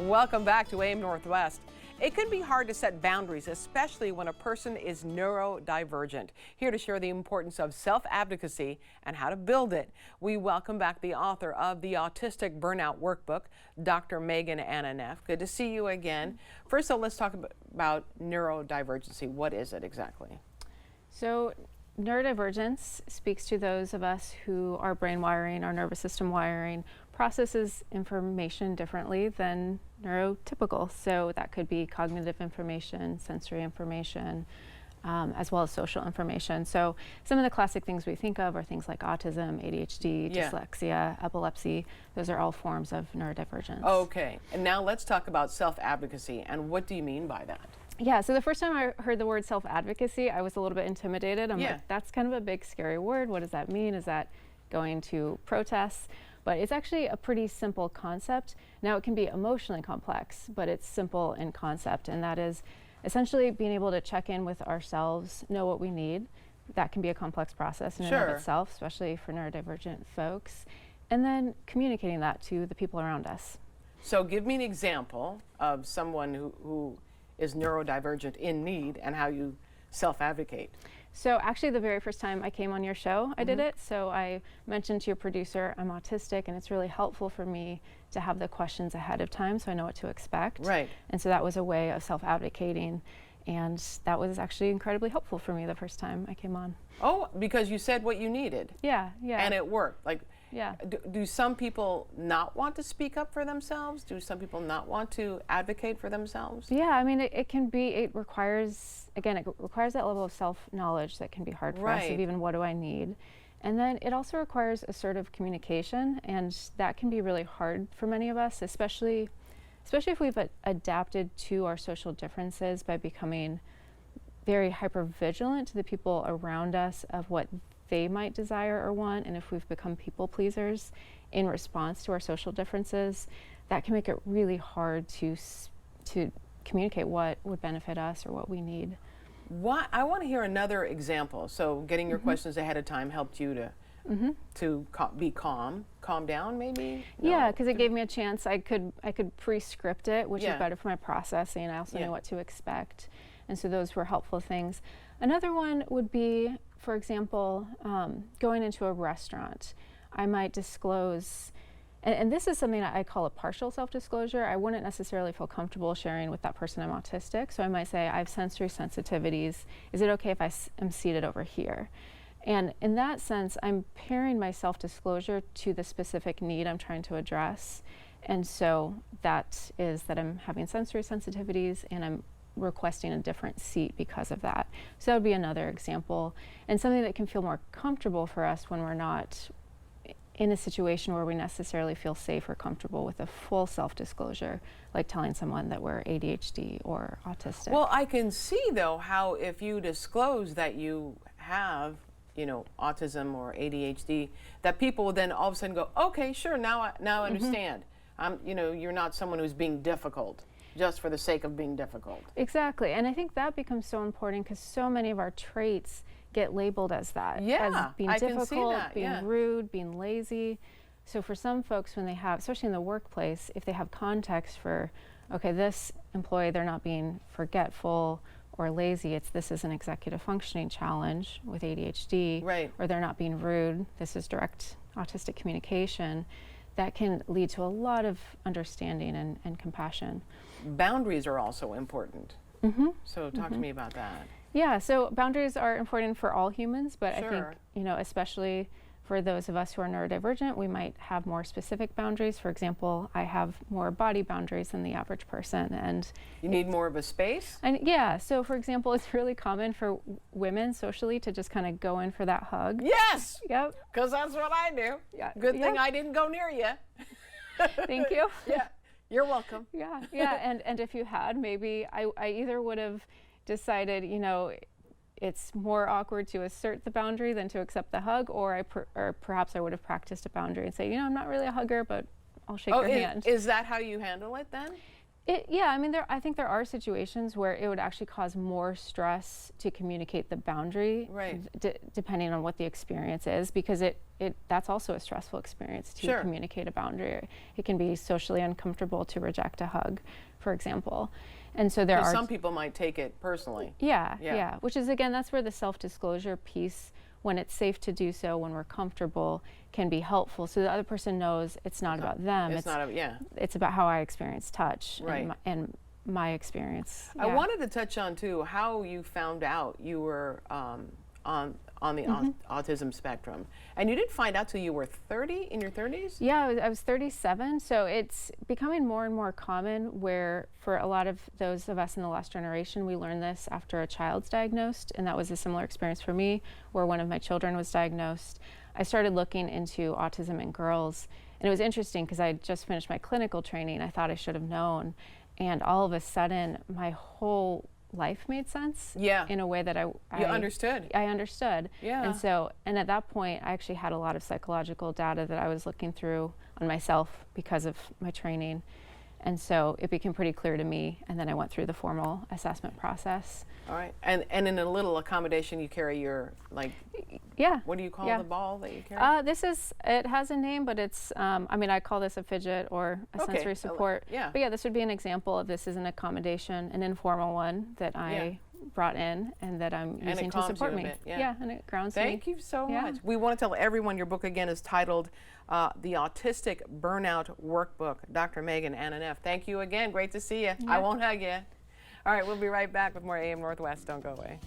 Welcome back to AM Northwest. It can be hard to set boundaries, especially when a person is neurodivergent. Here to share the importance of self-advocacy and how to build it, we welcome back the author of the Autistic Burnout Workbook, Dr. Anna Neff. Good to see you again. First of all, let's talk about neurodivergency. What is it exactly? So neurodivergence speaks to those of us who our brain wiring, our nervous system wiring, processes information differently than neurotypical. So that could be cognitive information, sensory information, as well as social information. So some of the classic things we think of are things like autism, ADHD, dyslexia, epilepsy. Those are all forms of neurodivergence. Okay, and now let's talk about self-advocacy, and what do you mean by that? Yeah, so the first time I heard the word self-advocacy, I was a little bit intimidated. I'm like, that's kind of a big, scary word. What does that mean? Is that going to protests? But it's actually a pretty simple concept. Now, it can be emotionally complex, but it's simple in concept, and that is essentially being able to check in with ourselves, know what we need. That can be a complex process in and of itself, especially for neurodivergent folks, and then communicating that to the people around us. So give me an example of someone who is neurodivergent in need and how you self-advocate. So actually the very first time I came on your show, I did it. So I mentioned to your producer, I'm autistic, and it's really helpful for me to have the questions ahead of time so I know what to expect. Right. And so that was a way of self-advocating, and that was actually incredibly helpful for me the first time I came on. Oh, because you said what you needed. Yeah. And it worked. Like, yeah. Do some people not want to speak up for themselves? Do some people not want to advocate for themselves? Yeah, I mean, it requires, again, it requires that level of self-knowledge that can be hard for us, of even what do I need. And then it also requires assertive communication, and that can be really hard for many of us, especially if we've adapted to our social differences by becoming very hyper-vigilant to the people around us of what they might desire or want, and if we've become people pleasers in response to our social differences, that can make it really hard to communicate what would benefit us or what we need. I want to hear another example. So getting your questions ahead of time helped you to be calm down, maybe? Yeah, because it gave me a chance. I could pre-script it, which is better for my processing. I also know what to expect, and so those were helpful things. Another one would be, for example, going into a restaurant. I might disclose, and this is something I call a partial self-disclosure. I wouldn't necessarily feel comfortable sharing with that person I'm autistic, so I might say, I have sensory sensitivities. Is it okay if I am seated over here? And in that sense, I'm pairing my self-disclosure to the specific need I'm trying to address. And so that is that I'm having sensory sensitivities and I'm requesting a different seat because of that. So that would be another example, and something that can feel more comfortable for us when we're not in a situation where we necessarily feel safe or comfortable with a full self-disclosure, like telling someone that we're ADHD or autistic. Well, I can see though how if you disclose that you have autism or ADHD, that people will then all of a sudden go, okay, sure, now I understand. You're not someone who's being difficult just for the sake of being difficult. Exactly, and I think that becomes so important because so many of our traits get labeled as that. As being difficult, being rude, being lazy. So for some folks, when they have, especially in the workplace, if they have context for, okay, this employee, they're not being forgetful or lazy, this is an executive functioning challenge with ADHD, or they're not being rude, this is direct autistic communication, that can lead to a lot of understanding and compassion. Boundaries are also important. So talk to me about that. Yeah, so boundaries are important for all humans, but I think, especially for those of us who are neurodivergent, we might have more specific boundaries. For example, I have more body boundaries than the average person, and you need more of a space? And yeah, so for example, it's really common for women socially to just kind of go in for that hug. Yes! Yep. Because that's what I do. Yeah. Good thing I didn't go near you. Thank you. Yeah, you're welcome. Yeah, and if you had, maybe I either would have decided, it's more awkward to assert the boundary than to accept the hug, or perhaps I would have practiced a boundary and say, I'm not really a hugger, but I'll shake your hand. Is that how you handle it then? Yeah, I mean, I think there are situations where it would actually cause more stress to communicate the boundary, right? Depending on what the experience is, because that's also a stressful experience to communicate a boundary. It can be socially uncomfortable to reject a hug, for example. And so there are some people might take it personally. Yeah. Which is, again, that's where the self-disclosure piece, when it's safe to do so, when we're comfortable, can be helpful. So the other person knows it's not about them. It's about how I experience touch, right? And my experience. I wanted to touch on too how you found out you were on the autism spectrum, and you didn't find out till you were 30, in your 30s? Yeah, I was 37, so it's becoming more and more common where for a lot of those of us in the last generation, we learned this after a child's diagnosed, and that was a similar experience for me, where one of my children was diagnosed. I started looking into autism in girls, and it was interesting because I had just finished my clinical training. I thought I should have known, and all of a sudden, my whole life made sense in a way that I understood. And at that point, I actually had a lot of psychological data that I was looking through on myself because of my training. And so it became pretty clear to me, and then I went through the formal assessment process. All right, and in a little accommodation, you carry your, like, what do you call the ball that you carry? It has a name, but it's, I mean, I call this a fidget or a sensory support. But yeah, this would be an example of this is an accommodation, an informal one that I brought in and that I'm using to support me. And it grounds me. Thank you so much. We want to tell everyone your book again is titled The Autistic Burnout Workbook. Dr. Megan Anna Neff, thank you again. Great to see you. I won't hug you. All right, we'll be right back with more AM Northwest. Don't go away.